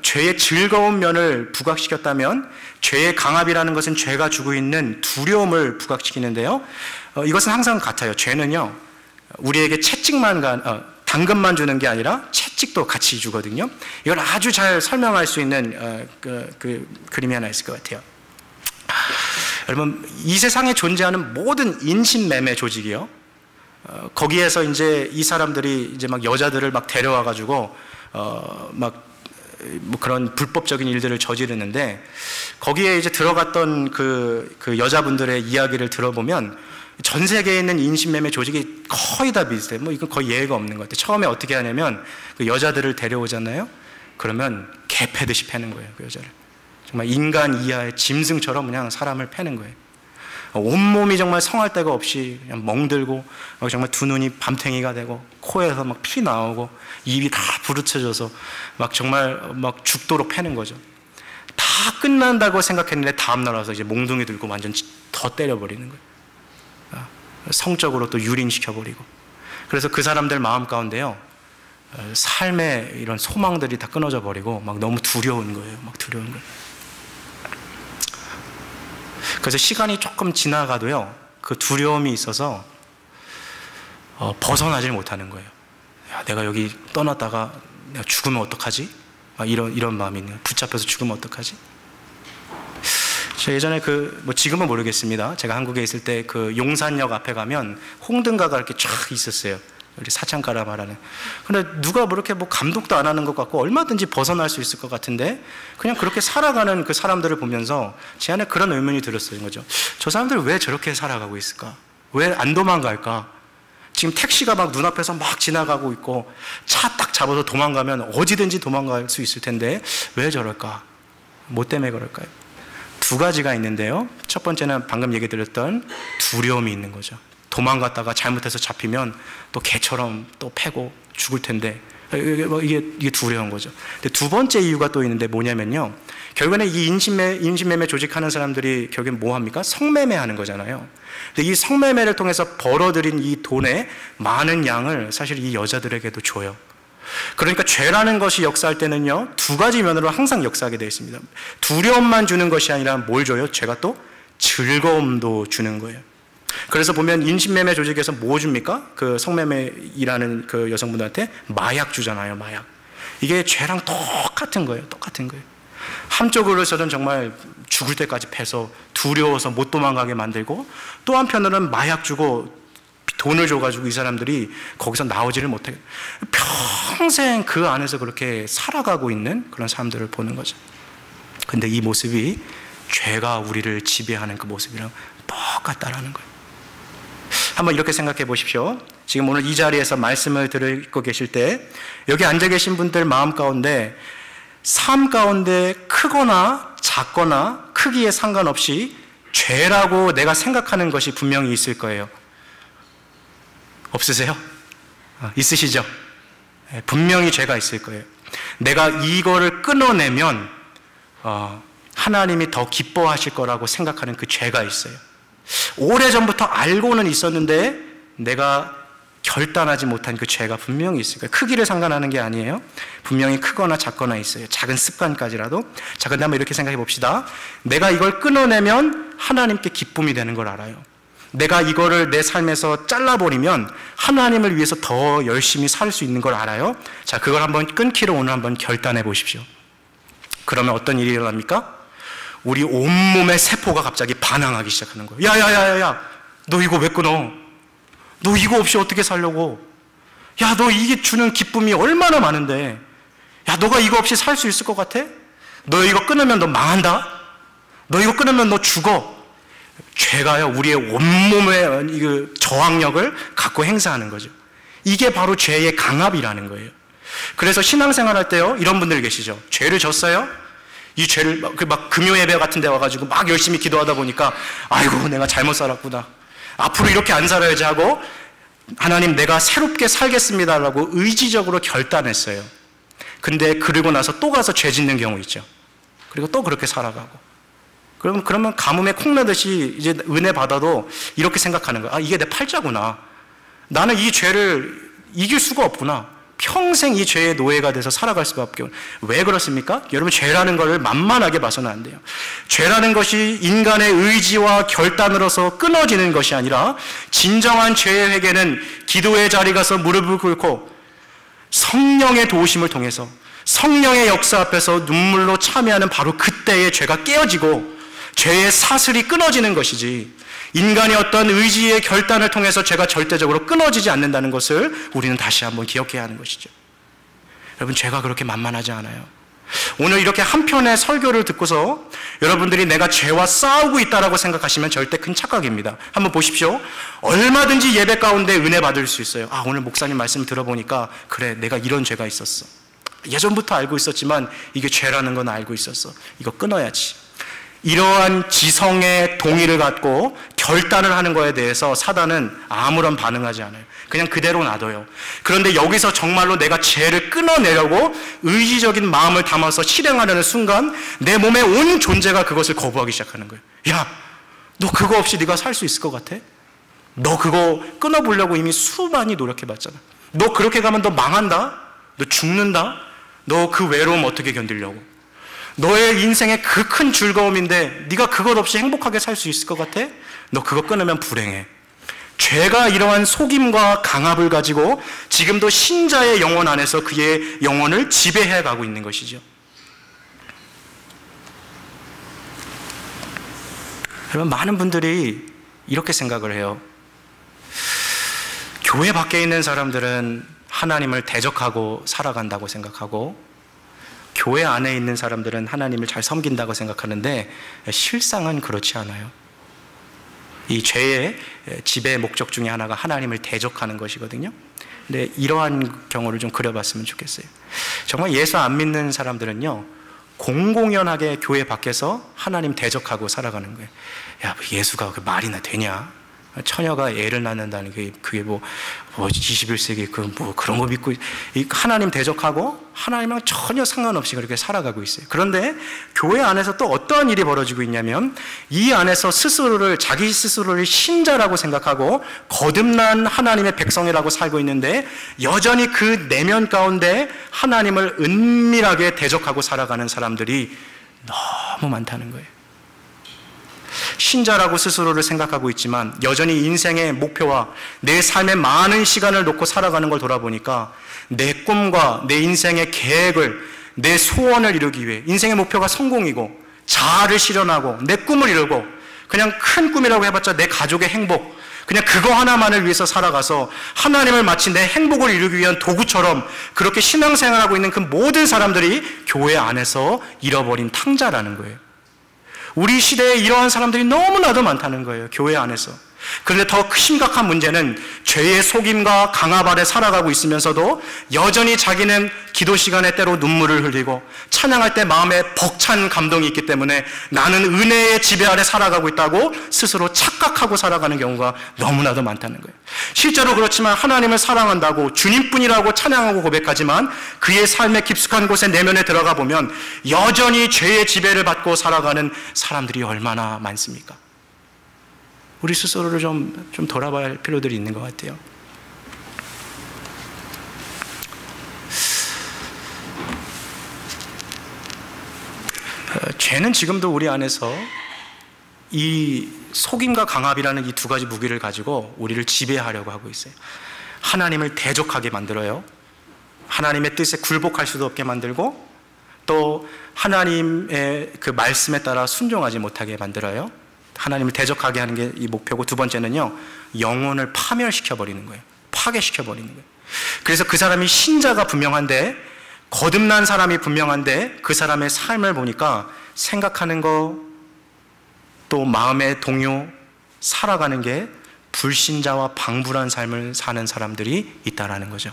죄의 즐거운 면을 부각시켰다면 죄의 강압이라는 것은 죄가 주고 있는 두려움을 부각시키는데요. 이것은 항상 같아요. 죄는요, 우리에게 당근만 주는 게 아니라 채찍도 같이 주거든요. 이걸 아주 잘 설명할 수 있는 그림이 하나 있을 것 같아요. 여러분, 이 세상에 존재하는 모든 인신매매 조직이요, 거기에서 이제 이 사람들이 이제 막 여자들을 막 데려와 가지고 뭐 그런 불법적인 일들을 저지르는데 거기에 이제 들어갔던 그 여자분들의 이야기를 들어보면 전 세계에 있는 인신매매 조직이 거의 다 비슷해요. 뭐 이건 거의 예외가 없는 것 같아요. 처음에 어떻게 하냐면 그 여자들을 데려오잖아요. 그러면 개 패듯이 패는 거예요. 그 여자를 정말 인간 이하의 짐승처럼 그냥 사람을 패는 거예요. 온몸이 정말 성할 데가 없이 그냥 멍들고 정말 두 눈이 밤탱이가 되고 코에서 막 피 나오고 입이 다 부르쳐져서 막 정말 막 죽도록 패는 거죠. 다 끝난다고 생각했는데 다음날 와서 이제 몽둥이 들고 완전 더 때려버리는 거예요. 성적으로 또 유린시켜버리고. 그래서 그 사람들 마음 가운데요, 삶의 이런 소망들이 다 끊어져 버리고 막 너무 두려운 거예요. 막 두려운 거예요. 그래서 시간이 조금 지나가도요, 그 두려움이 있어서 벗어나질 못하는 거예요. 야, 내가 여기 떠났다가 내가 죽으면 어떡하지? 막 이런 마음이 있네요. 붙잡혀서 죽으면 어떡하지? 제가 예전에 지금은 모르겠습니다. 제가 한국에 있을 때 그 용산역 앞에 가면 홍등가가 이렇게 쫙 있었어요. 우리 사창가라 말하는. 근데 누가 그렇게 감독도 안 하는 것 같고 얼마든지 벗어날 수 있을 것 같은데 그냥 그렇게 살아가는 그 사람들을 보면서 제 안에 그런 의문이 들었어요. 거죠. 저 사람들 왜 저렇게 살아가고 있을까? 왜 안 도망갈까? 지금 택시가 막 눈앞에서 막 지나가고 있고 차 딱 잡아서 도망가면 어디든지 도망갈 수 있을 텐데 왜 저럴까? 뭐 때문에 그럴까요? 두 가지가 있는데요. 첫 번째는 방금 얘기 드렸던 두려움이 있는 거죠. 도망갔다가 잘못해서 잡히면 또 개처럼 또 패고 죽을 텐데 이게 두려운 거죠. 근데 두 번째 이유가 또 있는데 뭐냐면요, 결국에는 이 인신매매 조직하는 사람들이 결국엔 뭐 합니까? 성매매하는 거잖아요. 근데 이 성매매를 통해서 벌어들인 이 돈의 많은 양을 사실 이 여자들에게도 줘요. 그러니까 죄라는 것이 역사할 때는요, 두 가지 면으로 항상 역사하게 되어 있습니다. 두려움만 주는 것이 아니라 뭘 줘요? 죄가 또 즐거움도 주는 거예요. 그래서 보면 인신매매 조직에서 뭐 줍니까? 그 성매매 일하는 그 여성분들한테 마약 주잖아요. 마약. 이게 죄랑 똑같은 거예요. 똑같은 거예요. 한쪽으로서는 정말 죽을 때까지 패서 두려워서 못 도망가게 만들고, 또 한편으로는 마약 주고 돈을 줘가지고 이 사람들이 거기서 나오지를 못하게, 평생 그 안에서 그렇게 살아가고 있는 그런 사람들을 보는 거죠. 근데 이 모습이 죄가 우리를 지배하는 그 모습이랑 똑같다라는 거예요. 한번 이렇게 생각해 보십시오. 지금 오늘 이 자리에서 말씀을 듣고 계실 때 여기 앉아 계신 분들 마음 가운데 삶 가운데 크거나 작거나 크기에 상관없이 죄라고 내가 생각하는 것이 분명히 있을 거예요. 없으세요? 있으시죠? 분명히 죄가 있을 거예요. 내가 이거를 끊어내면 하나님이 더 기뻐하실 거라고 생각하는 그 죄가 있어요. 오래전부터 알고는 있었는데 내가 결단하지 못한 그 죄가 분명히 있을 거예요. 크기를 상관하는 게 아니에요. 분명히 크거나 작거나 있어요. 작은 습관까지라도. 자, 근데 한번 이렇게 생각해 봅시다. 내가 이걸 끊어내면 하나님께 기쁨이 되는 걸 알아요. 내가 이거를 내 삶에서 잘라버리면 하나님을 위해서 더 열심히 살 수 있는 걸 알아요. 자, 그걸 한번 끊기로 오늘 한번 결단해 보십시오. 그러면 어떤 일이 일어납니까? 우리 온몸의 세포가 갑자기 반항하기 시작하는 거예요. 야야야야야, 너 이거 왜 끊어? 너 이거 없이 어떻게 살려고? 야, 너 이게 주는 기쁨이 얼마나 많은데, 야, 너가 이거 없이 살 수 있을 것 같아? 너 이거 끊으면 너 망한다? 너 이거 끊으면 너 죽어. 죄가요, 우리의 온몸의 저항력을 갖고 행사하는 거죠. 이게 바로 죄의 강압이라는 거예요. 그래서 신앙생활 할 때요, 이런 분들 계시죠. 죄를 졌어요? 이 죄를 막 금요 예배 같은 데 와가지고 막 열심히 기도하다 보니까 아이고, 내가 잘못 살았구나. 앞으로 이렇게 안 살아야지 하고 하나님, 내가 새롭게 살겠습니다라고 의지적으로 결단했어요. 근데 그러고 나서 또 가서 죄 짓는 경우 있죠. 그리고 또 그렇게 살아가고. 그러면 가뭄에 콩나듯이 이제 은혜 받아도 이렇게 생각하는 거야. 아, 이게 내 팔자구나. 나는 이 죄를 이길 수가 없구나. 평생 이 죄의 노예가 돼서 살아갈 수밖에 없고. 왜 그렇습니까? 여러분, 죄라는 것을 만만하게 봐서는 안 돼요. 죄라는 것이 인간의 의지와 결단으로서 끊어지는 것이 아니라 진정한 죄의 회개는 기도의 자리 가서 무릎을 꿇고 성령의 도우심을 통해서 성령의 역사 앞에서 눈물로 참여하는 바로 그때의 죄가 깨어지고 죄의 사슬이 끊어지는 것이지, 인간의 어떤 의지의 결단을 통해서 죄가 절대적으로 끊어지지 않는다는 것을 우리는 다시 한번 기억해야 하는 것이죠. 여러분, 죄가 그렇게 만만하지 않아요. 오늘 이렇게 한 편의 설교를 듣고서 여러분들이 내가 죄와 싸우고 있다라고 생각하시면 절대 큰 착각입니다. 한번 보십시오. 얼마든지 예배 가운데 은혜 받을 수 있어요. 아, 오늘 목사님 말씀 들어보니까 그래, 내가 이런 죄가 있었어. 예전부터 알고 있었지만 이게 죄라는 건 알고 있었어. 이거 끊어야지. 이러한 지성의 동의를 갖고 결단을 하는 거에 대해서 사단은 아무런 반응하지 않아요. 그냥 그대로 놔둬요. 그런데 여기서 정말로 내가 죄를 끊어내려고 의지적인 마음을 담아서 실행하려는 순간 내 몸의 온 존재가 그것을 거부하기 시작하는 거예요. 야, 너 그거 없이 네가 살 수 있을 것 같아? 너 그거 끊어보려고 이미 수많이 노력해봤잖아. 너 그렇게 가면 너 망한다? 너 죽는다? 너 그 외로움 어떻게 견디려고? 너의 인생의 그 큰 즐거움인데 네가 그것 없이 행복하게 살 수 있을 것 같아? 너 그거 끊으면 불행해. 죄가 이러한 속임과 강압을 가지고 지금도 신자의 영혼 안에서 그의 영혼을 지배해 가고 있는 것이죠. 여러분, 많은 분들이 이렇게 생각을 해요. 교회 밖에 있는 사람들은 하나님을 대적하고 살아간다고 생각하고, 교회 안에 있는 사람들은 하나님을 잘 섬긴다고 생각하는데 실상은 그렇지 않아요. 이 죄의 지배의 목적 중에 하나가 하나님을 대적하는 것이거든요. 근데 이러한 경우를 좀 그려봤으면 좋겠어요. 정말 예수 안 믿는 사람들은요, 공공연하게 교회 밖에서 하나님 대적하고 살아가는 거예요. 야, 예수가 그 말이나 되냐? 처녀가 애를 낳는다는 게 그게 뭐 21세기 그런 거 믿고 하나님 대적하고 하나님이랑 전혀 상관없이 그렇게 살아가고 있어요. 그런데 교회 안에서 또 어떠한 일이 벌어지고 있냐면, 이 안에서 자기 스스로를 신자라고 생각하고 거듭난 하나님의 백성이라고 살고 있는데 여전히 그 내면 가운데 하나님을 은밀하게 대적하고 살아가는 사람들이 너무 많다는 거예요. 신자라고 스스로를 생각하고 있지만 여전히 인생의 목표와 내 삶의 많은 시간을 놓고 살아가는 걸 돌아보니까 내 꿈과 내 인생의 계획을, 내 소원을 이루기 위해, 인생의 목표가 성공이고 자아를 실현하고 내 꿈을 이루고, 그냥 큰 꿈이라고 해봤자 내 가족의 행복, 그냥 그거 하나만을 위해서 살아가서 하나님을 마치 내 행복을 이루기 위한 도구처럼 그렇게 신앙생활하고 있는 그 모든 사람들이 교회 안에서 잃어버린 탕자라는 거예요. 우리 시대에 이러한 사람들이 너무나도 많다는 거예요, 교회 안에서. 그런데 더 심각한 문제는 죄의 속임과 강압 아래 살아가고 있으면서도 여전히 자기는 기도 시간에 때로 눈물을 흘리고 찬양할 때 마음에 벅찬 감동이 있기 때문에 나는 은혜의 지배 아래 살아가고 있다고 스스로 착각하고 살아가는 경우가 너무나도 많다는 거예요. 실제로 그렇지만 하나님을 사랑한다고 주님뿐이라고 찬양하고 고백하지만 그의 삶의 깊숙한 곳에 내면에 들어가 보면 여전히 죄의 지배를 받고 살아가는 사람들이 얼마나 많습니까? 우리 스스로를 좀 돌아봐야 할 필요들이 있는 것 같아요. 죄는 지금도 우리 안에서 이 속임과 강압이라는 이 두 가지 무기를 가지고 우리를 지배하려고 하고 있어요. 하나님을 대적하게 만들어요. 하나님의 뜻에 굴복할 수도 없게 만들고, 또 하나님의 그 말씀에 따라 순종하지 못하게 만들어요. 하나님을 대적하게 하는 게 이 목표고, 두 번째는요, 영혼을 파멸시켜버리는 거예요. 파괴시켜버리는 거예요. 그래서 그 사람이 신자가 분명한데, 거듭난 사람이 분명한데 그 사람의 삶을 보니까 생각하는 거, 또 마음의 동요, 살아가는 게 불신자와 방불한 삶을 사는 사람들이 있다라는 거죠.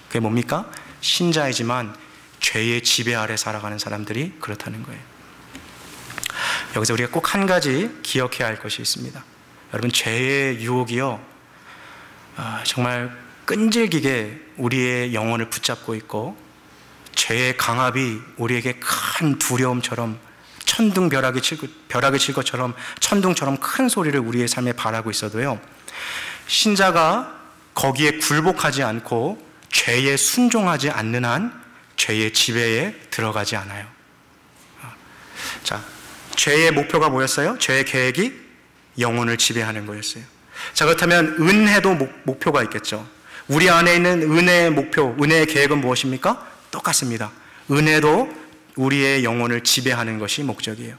그게 뭡니까? 신자이지만 죄의 지배 아래 살아가는 사람들이 그렇다는 거예요. 여기서 우리가 꼭 한 가지 기억해야 할 것이 있습니다. 여러분, 죄의 유혹이요, 정말 끈질기게 우리의 영혼을 붙잡고 있고, 죄의 강압이 우리에게 큰 두려움처럼 벼락이 칠 것처럼 천둥처럼 큰 소리를 우리의 삶에 발하고 있어도요, 신자가 거기에 굴복하지 않고 죄에 순종하지 않는 한 죄의 지배에 들어가지 않아요. 자, 죄의 목표가 뭐였어요? 죄의 계획이 영혼을 지배하는 거였어요. 자, 그렇다면 은혜도 목표가 있겠죠. 우리 안에 있는 은혜의 목표, 은혜의 계획은 무엇입니까? 똑같습니다. 은혜도 우리의 영혼을 지배하는 것이 목적이에요.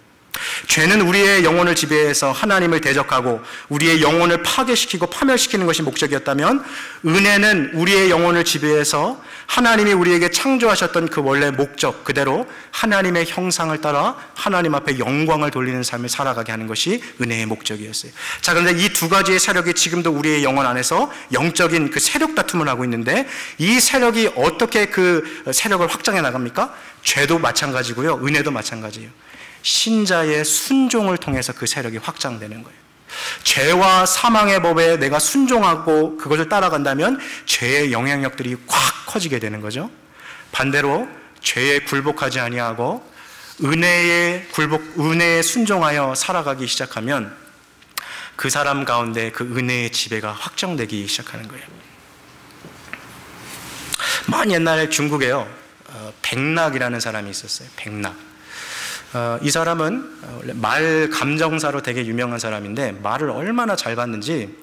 죄는 우리의 영혼을 지배해서 하나님을 대적하고 우리의 영혼을 파괴시키고 파멸시키는 것이 목적이었다면, 은혜는 우리의 영혼을 지배해서 하나님이 우리에게 창조하셨던 그 원래 목적 그대로 하나님의 형상을 따라 하나님 앞에 영광을 돌리는 삶을 살아가게 하는 것이 은혜의 목적이었어요. 자, 그런데 이 두 가지의 세력이 지금도 우리의 영혼 안에서 영적인 그 세력 다툼을 하고 있는데, 이 세력이 어떻게 그 세력을 확장해 나갑니까? 죄도 마찬가지고요, 은혜도 마찬가지예요. 신자의 순종을 통해서 그 세력이 확장되는 거예요. 죄와 사망의 법에 내가 순종하고 그것을 따라간다면 죄의 영향력들이 꽉 커지게 되는 거죠. 반대로 죄에 굴복하지 아니하고 은혜에 순종하여 살아가기 시작하면 그 사람 가운데 그 은혜의 지배가 확정되기 시작하는 거예요. 먼 옛날에 중국에요, 백낙이라는 사람이 있었어요. 백낙. 이 사람은 원래 말 감정사로 되게 유명한 사람인데, 말을 얼마나 잘 받는지,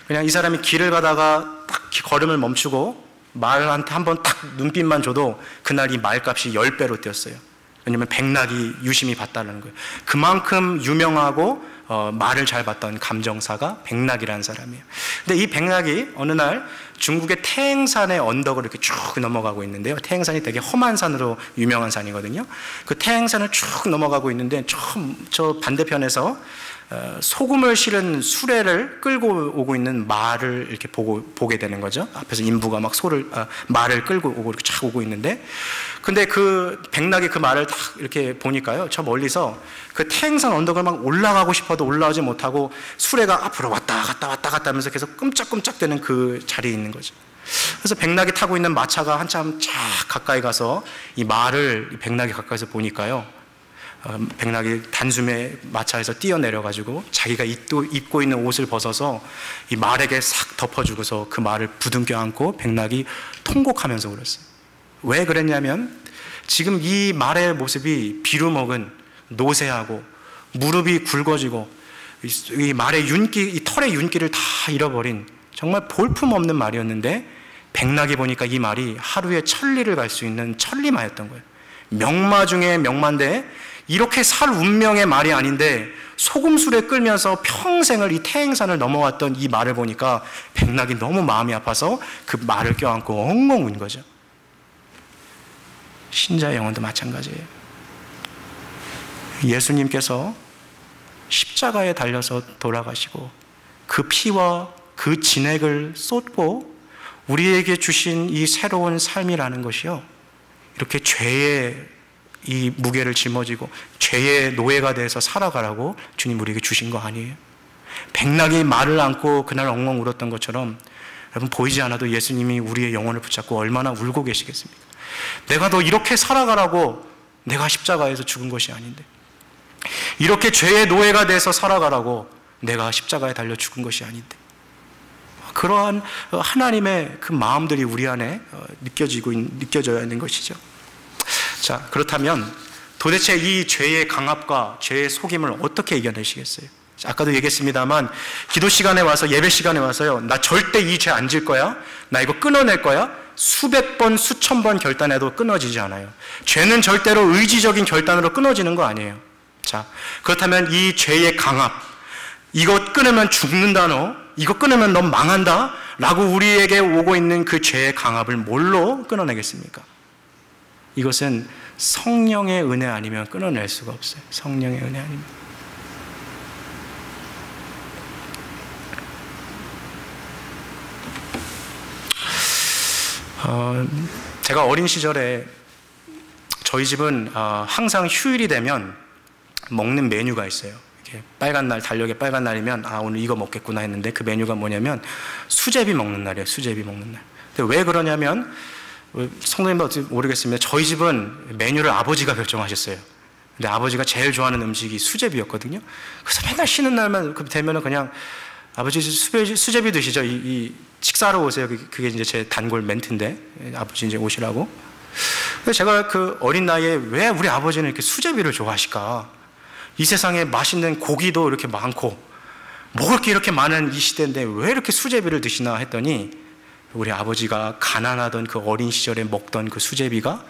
그냥 이 사람이 길을 가다가 딱 걸음을 멈추고 말한테 한번 딱 눈빛만 줘도 그날 이 말값이 10배로 뛰었어요. 왜냐면 백낙이 유심히 봤다는 거예요. 그만큼 유명하고 말을 잘 봤던 감정사가 백낙이라는 사람이에요. 근데 이 백낙이 어느 날 중국의 태행산의 언덕을 이렇게 쭉 넘어가고 있는데요. 태행산이 되게 험한 산으로 유명한 산이거든요. 그 태행산을 쭉 넘어가고 있는데 저 반대편에서 소금을 실은 수레를 끌고 오고 있는 말을 이렇게 보게 되는 거죠. 앞에서 인부가 막 말을 끌고 오고 이렇게 쫙 오고 있는데, 근데 그 백낙이 그 말을 딱 이렇게 보니까요, 저 멀리서 그 태행산 언덕을 막 올라가고 싶어도 올라오지 못하고 수레가 앞으로 왔다 갔다 하면서 계속 끔짝끔짝대는 그 자리에 있는 거죠. 그래서 백낙이 타고 있는 마차가 한참 쫙 가까이 가서 이 말을 백낙이 가까이서 보니까요, 백낙이 단숨에 마차에서 뛰어내려가지고 자기가 입고 있는 옷을 벗어서 이 말에게 싹 덮어주고서 그 말을 부둥켜 안고 백낙이 통곡하면서 울었어요. 왜 그랬냐면 지금 이 말의 모습이 비루 먹은 노쇠하고 무릎이 굵어지고 이 말의 윤기, 이 털의 윤기를 다 잃어버린 정말 볼품없는 말이었는데, 백낙이 보니까 이 말이 하루에 천리를 갈 수 있는 천리마였던 거예요. 명마 중에 명마인데 이렇게 살 운명의 말이 아닌데 소금술에 끌면서 평생을 이 태행산을 넘어왔던 이 말을 보니까 백낙이 너무 마음이 아파서 그 말을 껴안고 엉엉 운 거죠. 신자의 영혼도 마찬가지예요. 예수님께서 십자가에 달려서 돌아가시고 그 피와 그 진액을 쏟고 우리에게 주신 이 새로운 삶이라는 것이요, 이렇게 죄의 이 무게를 짊어지고 죄의 노예가 돼서 살아가라고 주님 우리에게 주신 거 아니에요. 백낙이 말을 안고 그날 엉엉 울었던 것처럼 여러분, 보이지 않아도 예수님이 우리의 영혼을 붙잡고 얼마나 울고 계시겠습니까? 내가 너 이렇게 살아가라고 내가 십자가에서 죽은 것이 아닌데, 이렇게 죄의 노예가 돼서 살아가라고 내가 십자가에 달려 죽은 것이 아닌데, 그러한 하나님의 그 마음들이 우리 안에 느껴져야 하는 것이죠. 자, 그렇다면 도대체 이 죄의 강압과 죄의 속임을 어떻게 이겨내시겠어요? 아까도 얘기했습니다만, 기도 시간에 와서, 예배 시간에 와서요, 나 절대 이 죄 안 질 거야, 나 이거 끊어낼 거야, 수백 번 수천 번 결단해도 끊어지지 않아요. 죄는 절대로 의지적인 결단으로 끊어지는 거 아니에요. 자, 그렇다면 이 죄의 강압, 이거 끊으면 죽는다, 너 이거 끊으면 넌 망한다 라고 우리에게 오고 있는 그 죄의 강압을 뭘로 끊어내겠습니까? 이것은 성령의 은혜 아니면 끊어낼 수가 없어요. 성령의 은혜 아니면. 제가 어린 시절에 저희 집은 항상 휴일이 되면 먹는 메뉴가 있어요. 이렇게 빨간 날, 달력에 빨간 날이면 오늘 이거 먹겠구나 했는데, 그 메뉴가 뭐냐면 수제비 먹는 날이에요. 수제비 먹는 날. 근데 왜 그러냐면, 성도님도 어떻게 모르겠습니다. 저희 집은 메뉴를 아버지가 결정하셨어요. 근데 아버지가 제일 좋아하는 음식이 수제비였거든요. 그래서 맨날 쉬는 날만 되면은 그냥 아버지 수제비 드시죠. 이 식사하러 오세요. 그게 이제 제 단골 멘트인데, 아버지 이제 오시라고. 그래서 제가 그 어린 나이에 왜 우리 아버지는 이렇게 수제비를 좋아하실까? 이 세상에 맛있는 고기도 이렇게 많고 먹을 게 이렇게 많은 이 시대인데 왜 이렇게 수제비를 드시나 했더니, 우리 아버지가 가난하던 그 어린 시절에 먹던 그 수제비가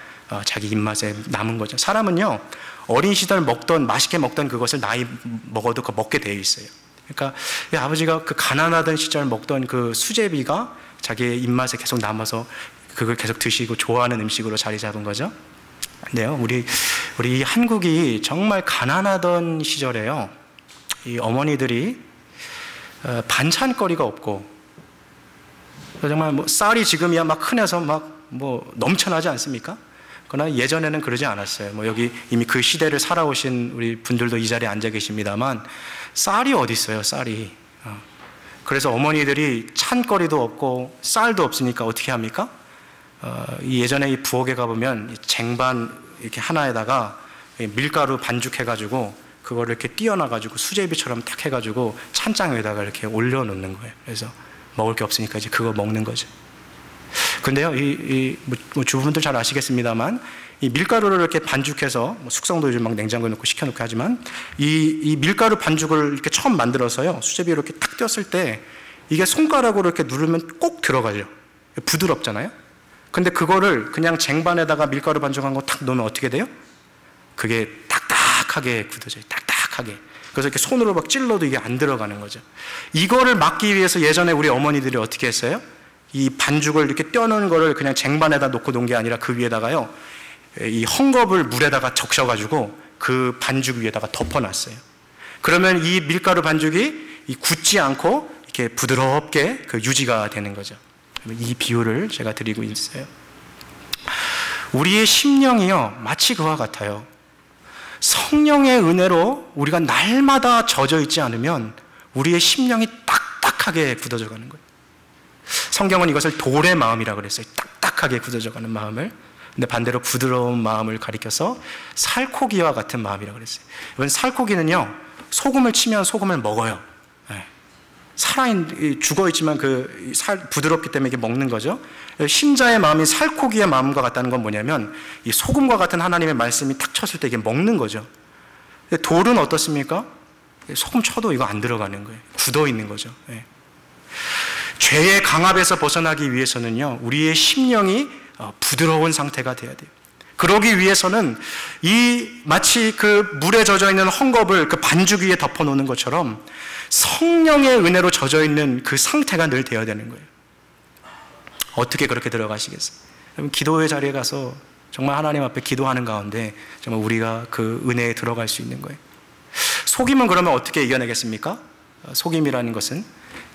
자기 입맛에 남은 거죠. 사람은요, 어린 시절 맛있게 먹던 그것을 나이 먹어도 먹게 되어 있어요. 그러니까 아버지가 그 가난하던 시절 먹던 그 수제비가 자기의 입맛에 계속 남아서 그걸 계속 드시고 좋아하는 음식으로 자리 잡은 거죠. 근데요, 우리 한국이 정말 가난하던 시절에요, 이 어머니들이 반찬거리가 없고, 정말 쌀이 지금이야 막 흔해서 막 넘쳐나지 않습니까? 그러나 예전에는 그러지 않았어요. 여기 이미 그 시대를 살아오신 우리 분들도 이 자리에 앉아 계십니다만, 쌀이 어디 있어요, 쌀이. 그래서 어머니들이 찬거리도 없고 쌀도 없으니까 어떻게 합니까? 예전에 이 부엌에 가보면 쟁반 이렇게 하나에다가 밀가루 반죽해가지고 그거를 이렇게 띄어놔가지고 수제비처럼 탁 해가지고 찬장 위에다가 이렇게 올려놓는 거예요. 그래서 먹을 게 없으니까 이제 그거 먹는 거죠. 근데요, 뭐 주부분들 잘 아시겠습니다만, 이 밀가루를 이렇게 반죽해서, 뭐 숙성도 요즘 막 냉장고에 넣고 식혀놓고 하지만, 이 밀가루 반죽을 이렇게 처음 만들어서요, 수제비에 이렇게 탁 띄었을 때, 이게 손가락으로 이렇게 누르면 꼭 들어가요. 부드럽잖아요? 근데 그거를 그냥 쟁반에다가 밀가루 반죽한 거 탁 넣으면 어떻게 돼요? 그게 딱딱하게 굳어져요. 딱딱하게. 그래서 이렇게 손으로 막 찔러도 이게 안 들어가는 거죠. 이거를 막기 위해서 예전에 우리 어머니들이 어떻게 했어요? 이 반죽을 이렇게 떼어놓은 거를 그냥 쟁반에다 놓고 놓은 게 아니라 그 위에다가요, 이 헝겊을 물에다가 적셔가지고 그 반죽 위에다가 덮어놨어요. 그러면 이 밀가루 반죽이 굳지 않고 이렇게 부드럽게 그 유지가 되는 거죠. 이 비유를 제가 드리고 있어요. 우리의 심령이요, 마치 그와 같아요. 성령의 은혜로 우리가 날마다 젖어 있지 않으면 우리의 심령이 딱딱하게 굳어져 가는 거예요. 성경은 이것을 돌의 마음이라고 그랬어요. 딱딱하게 굳어져 가는 마음을. 근데 반대로 부드러운 마음을 가리켜서 살코기와 같은 마음이라고 그랬어요. 이번 살코기는요, 소금을 치면 소금을 먹어요. 죽어있지만 부드럽기 때문에 이게 먹는 거죠. 신자의 마음이 살코기의 마음과 같다는 건 뭐냐면, 이 소금과 같은 하나님의 말씀이 탁 쳤을 때 이게 먹는 거죠. 돌은 어떻습니까? 소금 쳐도 이거 안 들어가는 거예요. 굳어 있는 거죠. 죄의 강압에서 벗어나기 위해서는요, 우리의 심령이 부드러운 상태가 돼야 돼요. 그러기 위해서는 마치 그 물에 젖어 있는 헝겊을 그 반죽 위에 덮어 놓는 것처럼 성령의 은혜로 젖어 있는 그 상태가 늘 되어야 되는 거예요. 어떻게 그렇게 들어가시겠어요? 여러분, 기도의 자리에 가서 정말 하나님 앞에 기도하는 가운데 정말 우리가 그 은혜에 들어갈 수 있는 거예요. 속임은 그러면 어떻게 이겨내겠습니까? 속임이라는 것은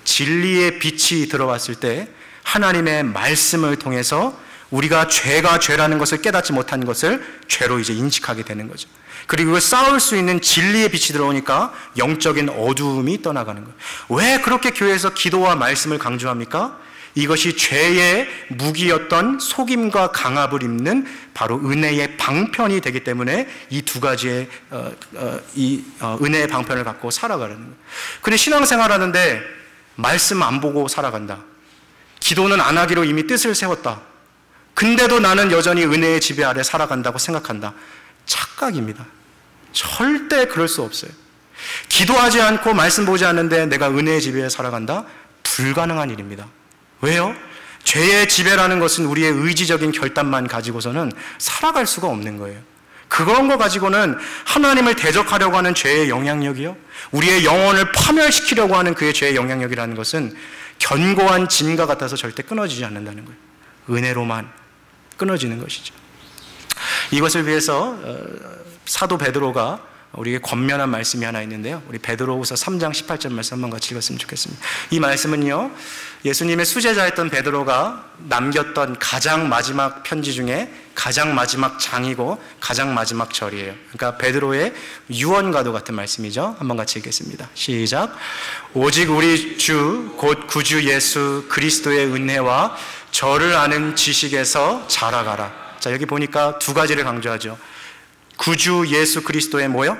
진리의 빛이 들어왔을 때 하나님의 말씀을 통해서 우리가 죄가 죄라는 것을 깨닫지 못한 것을 죄로 이제 인식하게 되는 거죠. 그리고 싸울 수 있는 진리의 빛이 들어오니까 영적인 어두움이 떠나가는 거예요. 왜 그렇게 교회에서 기도와 말씀을 강조합니까? 이것이 죄의 무기였던 속임과 강압을 입는 바로 은혜의 방편이 되기 때문에 이 두 가지의 은혜의 방편을 갖고 살아가는 거예요. 근데 신앙생활 하는데 말씀 안 보고 살아간다. 기도는 안 하기로 이미 뜻을 세웠다. 근데도 나는 여전히 은혜의 지배 아래 살아간다고 생각한다. 착각입니다. 절대 그럴 수 없어요. 기도하지 않고 말씀 보지 않는데 내가 은혜의 지배에 살아간다? 불가능한 일입니다. 왜요? 죄의 지배라는 것은 우리의 의지적인 결단만 가지고서는 살아갈 수가 없는 거예요. 그런 거 가지고는 하나님을 대적하려고 하는 죄의 영향력이요, 우리의 영혼을 파멸시키려고 하는 그의 죄의 영향력이라는 것은 견고한 진과 같아서 절대 끊어지지 않는다는 거예요. 은혜로만 끊어지는 것이죠. 이것을 위해서 사도 베드로가 우리에게 권면한 말씀이 하나 있는데요, 우리 베드로후서 3장 18절 말씀 한번 같이 읽었으면 좋겠습니다. 이 말씀은요, 예수님의 수제자였던 베드로가 남겼던 가장 마지막 편지 중에 가장 마지막 장이고 가장 마지막 절이에요. 그러니까 베드로의 유언과도 같은 말씀이죠. 한번 같이 읽겠습니다. 시작. 오직 우리 주 곧 구주 예수 그리스도의 은혜와 저를 아는 지식에서 자라가라. 자, 여기 보니까 두 가지를 강조하죠. 구주 예수 그리스도의 뭐요?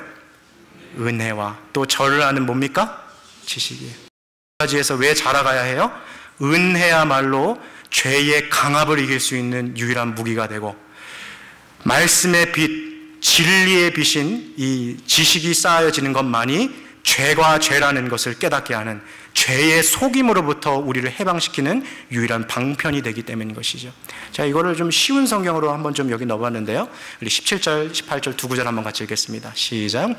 은혜와 또 저를 아는 뭡니까? 지식이에요. 두 가지에서 왜 자라가야 해요? 은혜야말로 죄의 강압을 이길 수 있는 유일한 무기가 되고, 말씀의 빛, 진리의 빛인 이 지식이 쌓여지는 것만이 죄가 죄라는 것을 깨닫게 하는, 죄의 속임으로부터 우리를 해방시키는 유일한 방편이 되기 때문인 것이죠. 자, 이거를 좀 쉬운 성경으로 한번 좀 여기 넣어봤는데요, 우리 17절, 18절 두 구절 한번 같이 읽겠습니다. 시작.